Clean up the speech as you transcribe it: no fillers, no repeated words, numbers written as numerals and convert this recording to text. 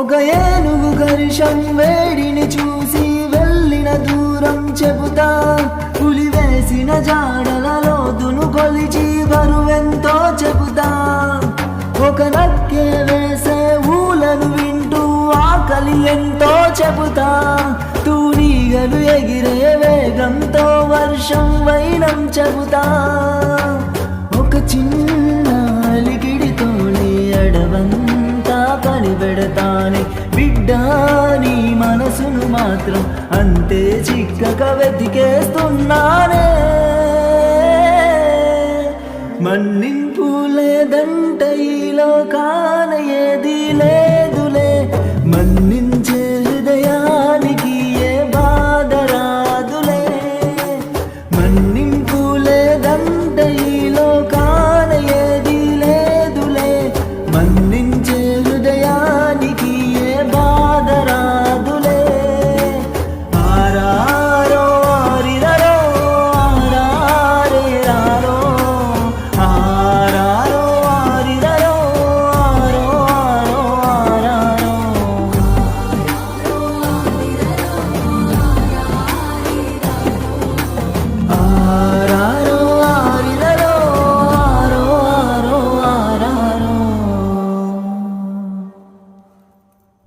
ఒక ఏనుగు ఘర్షం వేడిని చూసి వెళ్ళిన దూరం చెబుతా, పులి వేసిన జాడల లోతును కొలిచి బరువెంతో చెబుతా, ఒక నక్కే వేసే ఊలను వింటూ ఆకలి ఎంతో చెబుతా, తూనీగలు ఎగిరే వేగంతో వర్షం వైనం చెబుతా, ఒక చిన్న అలికిడితోనే అడవంతా కలిపెడతానే బిడ్డా, నీ మనసును మాత్రం అంతే చిక్కక వెతికేస్తున్నానే. మన్నింపు లేదంట ఈ లోకాన ఏదీ లే.